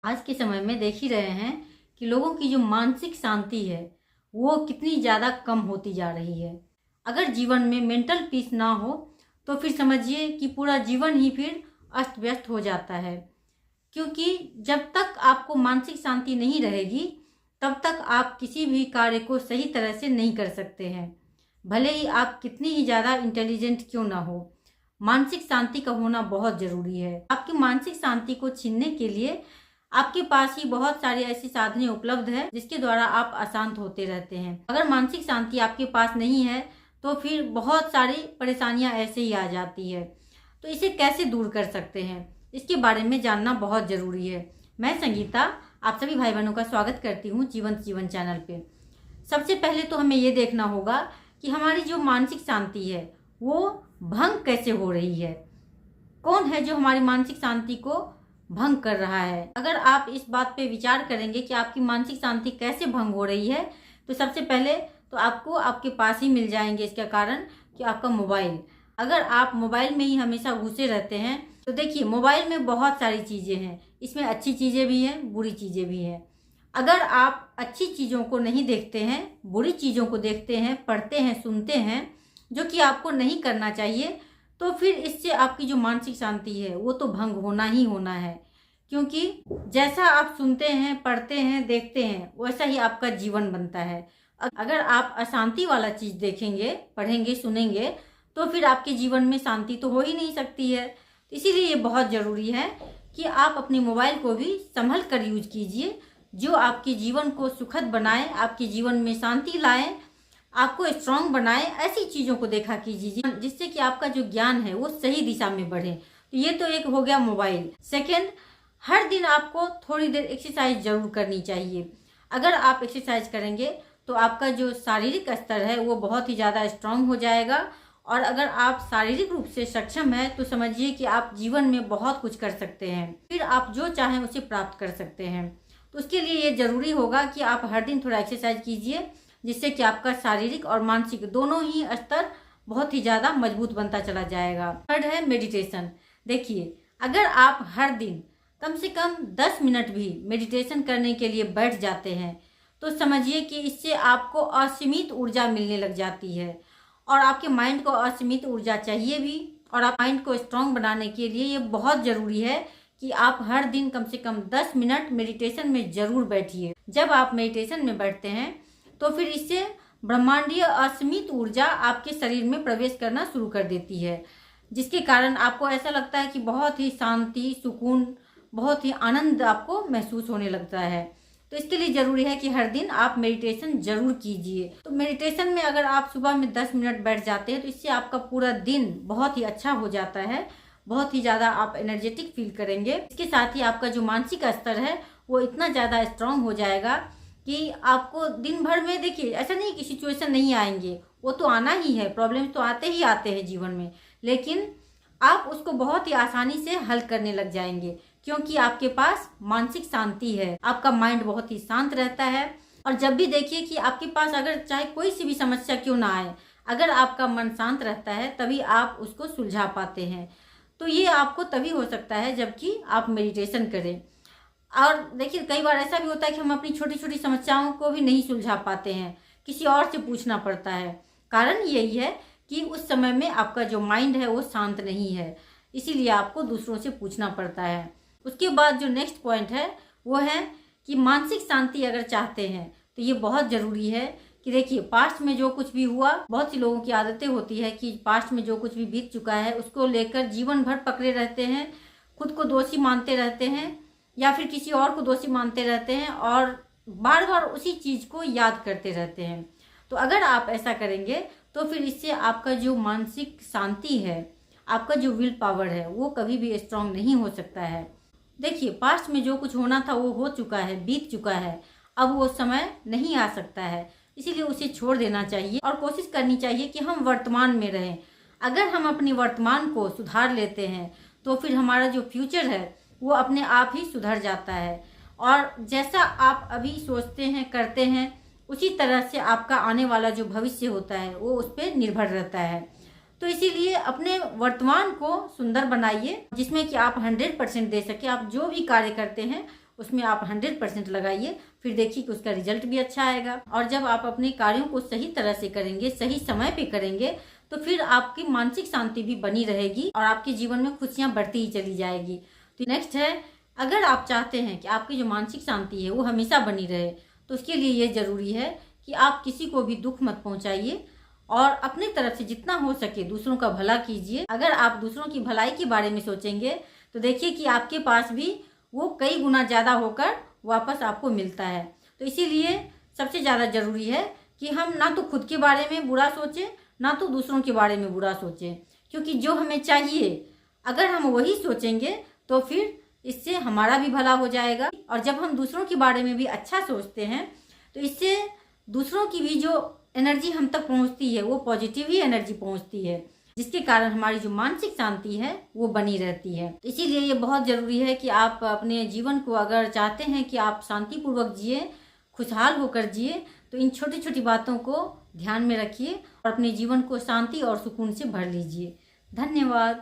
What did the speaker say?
आज के समय में देख ही रहे हैं कि लोगों की जो मानसिक शांति है वो कितनी ज़्यादा कम होती जा रही है। अगर जीवन में मेंटल पीस ना हो तो फिर समझिए कि पूरा जीवन ही फिर अस्त व्यस्त हो जाता है, क्योंकि जब तक आपको मानसिक शांति नहीं रहेगी तब तक आप किसी भी कार्य को सही तरह से नहीं कर सकते हैं, भले ही आप कितनी ही ज़्यादा इंटेलिजेंट क्यों ना हो। मानसिक शांति का होना बहुत ज़रूरी है। आपकी मानसिक शांति को छीनने के लिए आपके पास ही बहुत सारी ऐसी साधनें उपलब्ध है जिसके द्वारा आप अशांत होते रहते हैं। अगर मानसिक शांति आपके पास नहीं है तो फिर बहुत सारी परेशानियां ऐसे ही आ जाती है। तो इसे कैसे दूर कर सकते हैं, इसके बारे में जानना बहुत ज़रूरी है। मैं संगीता आप सभी भाई बहनों का स्वागत करती हूँ जीवंत जीवन चैनल पे। सबसे पहले तो हमें ये देखना होगा कि हमारी जो मानसिक शांति है वो भंग कैसे हो रही है। कौन है जो हमारी मानसिक शांति को भंग कर रहा है। अगर आप इस बात पे विचार करेंगे कि आपकी मानसिक शांति कैसे भंग हो रही है तो सबसे पहले तो आपको आपके पास ही मिल जाएंगे इसका कारण कि आपका मोबाइल। अगर आप मोबाइल में ही हमेशा घुसे रहते हैं तो देखिए मोबाइल में बहुत सारी चीज़ें हैं, इसमें अच्छी चीज़ें भी हैं, बुरी चीज़ें भी हैं। अगर आप अच्छी चीज़ों को नहीं देखते हैं, बुरी चीज़ों को देखते हैं, पढ़ते हैं, सुनते हैं, जो कि आपको नहीं करना चाहिए, तो फिर इससे आपकी जो मानसिक शांति है वो तो भंग होना ही होना है। क्योंकि जैसा आप सुनते हैं, पढ़ते हैं, देखते हैं, वैसा ही आपका जीवन बनता है। अगर आप अशांति वाला चीज़ देखेंगे, पढ़ेंगे, सुनेंगे तो फिर आपके जीवन में शांति तो हो ही नहीं सकती है। इसीलिए ये बहुत ज़रूरी है कि आप अपने मोबाइल को भी संभल कर यूज कीजिए, जो आपके जीवन को सुखद बनाए, आपके जीवन में शांति लाए, आपको स्ट्रांग बनाए। ऐसी चीज़ों को देखा कीजिए जिससे कि आपका जो ज्ञान है वो सही दिशा में बढ़े। तो ये तो एक हो गया मोबाइल। सेकंड, हर दिन आपको थोड़ी देर एक्सरसाइज जरूर करनी चाहिए। अगर आप एक्सरसाइज करेंगे तो आपका जो शारीरिक स्तर है वो बहुत ही ज़्यादा स्ट्रांग हो जाएगा, और अगर आप शारीरिक रूप से सक्षम है तो समझिए कि आप जीवन में बहुत कुछ कर सकते हैं, फिर आप जो चाहें उसे प्राप्त कर सकते हैं। तो उसके लिए ये ज़रूरी होगा कि आप हर दिन थोड़ा एक्सरसाइज कीजिए, जिससे कि आपका शारीरिक और मानसिक दोनों ही स्तर बहुत ही ज़्यादा मजबूत बनता चला जाएगा। थर्ड है मेडिटेशन। देखिए अगर आप हर दिन कम से कम 10 मिनट भी मेडिटेशन करने के लिए बैठ जाते हैं तो समझिए कि इससे आपको असीमित ऊर्जा मिलने लग जाती है, और आपके माइंड को असीमित ऊर्जा चाहिए भी, और आप माइंड को स्ट्रांग बनाने के लिए ये बहुत ज़रूरी है कि आप हर दिन कम से कम 10 मिनट मेडिटेशन में ज़रूर बैठिए। जब आप मेडिटेशन में बैठते हैं तो फिर इससे ब्रह्मांडीय असीमित ऊर्जा आपके शरीर में प्रवेश करना शुरू कर देती है, जिसके कारण आपको ऐसा लगता है कि बहुत ही शांति, सुकून, बहुत ही आनंद आपको महसूस होने लगता है। तो इसके लिए ज़रूरी है कि हर दिन आप मेडिटेशन ज़रूर कीजिए। तो मेडिटेशन में अगर आप सुबह में 10 मिनट बैठ जाते हैं तो इससे आपका पूरा दिन बहुत ही अच्छा हो जाता है, बहुत ही ज़्यादा आप एनर्जेटिक फील करेंगे। इसके साथ ही आपका जो मानसिक स्तर है वो इतना ज़्यादा स्ट्रांग हो जाएगा कि आपको दिन भर में, देखिए ऐसा नहीं कि सिचुएशन नहीं आएंगे, वो तो आना ही है, प्रॉब्लम्स तो आते ही आते हैं जीवन में, लेकिन आप उसको बहुत ही आसानी से हल करने लग जाएंगे, क्योंकि आपके पास मानसिक शांति है, आपका माइंड बहुत ही शांत रहता है। और जब भी देखिए कि आपके पास अगर चाहे कोई सी भी समस्या क्यों ना आए, अगर आपका मन शांत रहता है तभी आप उसको सुलझा पाते हैं। तो ये आपको तभी हो सकता है जबकि आप मेडिटेशन करें। और देखिए कई बार ऐसा भी होता है कि हम अपनी छोटी छोटी समस्याओं को भी नहीं सुलझा पाते हैं, किसी और से पूछना पड़ता है। कारण यही है कि उस समय में आपका जो माइंड है वो शांत नहीं है, इसीलिए आपको दूसरों से पूछना पड़ता है। उसके बाद जो नेक्स्ट पॉइंट है वो है कि मानसिक शांति अगर चाहते हैं तो ये बहुत ज़रूरी है कि देखिए पास्ट में जो कुछ भी हुआ, बहुत सी लोगों की आदतें होती है कि पास्ट में जो कुछ भी बीत चुका है उसको लेकर जीवन भर पकड़े रहते हैं, खुद को दोषी मानते रहते हैं या फिर किसी और को दोषी मानते रहते हैं, और बार बार उसी चीज़ को याद करते रहते हैं। तो अगर आप ऐसा करेंगे तो फिर इससे आपका जो मानसिक शांति है, आपका जो विल पावर है वो कभी भी स्ट्रांग नहीं हो सकता है। देखिए पास्ट में जो कुछ होना था वो हो चुका है, बीत चुका है, अब वो समय नहीं आ सकता है, इसीलिए उसे छोड़ देना चाहिए और कोशिश करनी चाहिए कि हम वर्तमान में रहें। अगर हम अपनी वर्तमान को सुधार लेते हैं तो फिर हमारा जो फ्यूचर है वो अपने आप ही सुधर जाता है, और जैसा आप अभी सोचते हैं, करते हैं, उसी तरह से आपका आने वाला जो भविष्य होता है वो उस पर निर्भर रहता है। तो इसीलिए अपने वर्तमान को सुंदर बनाइए, जिसमें कि आप 100% दे सके। आप जो भी कार्य करते हैं उसमें आप 100% लगाइए, फिर देखिए कि उसका रिजल्ट भी अच्छा आएगा। और जब आप अपने कार्यों को सही तरह से करेंगे, सही समय पे करेंगे, तो फिर आपकी मानसिक शांति भी बनी रहेगी और आपके जीवन में खुशियाँ बढ़ती ही चली जाएगी। तो नेक्स्ट है, अगर आप चाहते हैं कि आपकी जो मानसिक शांति है वो हमेशा बनी रहे, तो उसके लिए ये ज़रूरी है कि आप किसी को भी दुख मत पहुंचाइए और अपनी तरफ से जितना हो सके दूसरों का भला कीजिए। अगर आप दूसरों की भलाई के बारे में सोचेंगे तो देखिए कि आपके पास भी वो कई गुना ज़्यादा होकर वापस आपको मिलता है। तो इसीलिए सबसे ज़्यादा ज़रूरी है कि हम ना तो खुद के बारे में बुरा सोचें, ना तो दूसरों के बारे में बुरा सोचें, क्योंकि जो हमें चाहिए अगर हम वही सोचेंगे तो फिर इससे हमारा भी भला हो जाएगा। और जब हम दूसरों के बारे में भी अच्छा सोचते हैं तो इससे दूसरों की भी जो एनर्जी हम तक पहुंचती है वो पॉजिटिव ही एनर्जी पहुंचती है, जिसके कारण हमारी जो मानसिक शांति है वो बनी रहती है। तो इसीलिए ये बहुत ज़रूरी है कि आप अपने जीवन को अगर चाहते हैं कि आप शांतिपूर्वक जिए, खुशहाल होकर जिए, तो इन छोटी छोटी बातों को ध्यान में रखिए और अपने जीवन को शांति और सुकून से भर लीजिए। धन्यवाद।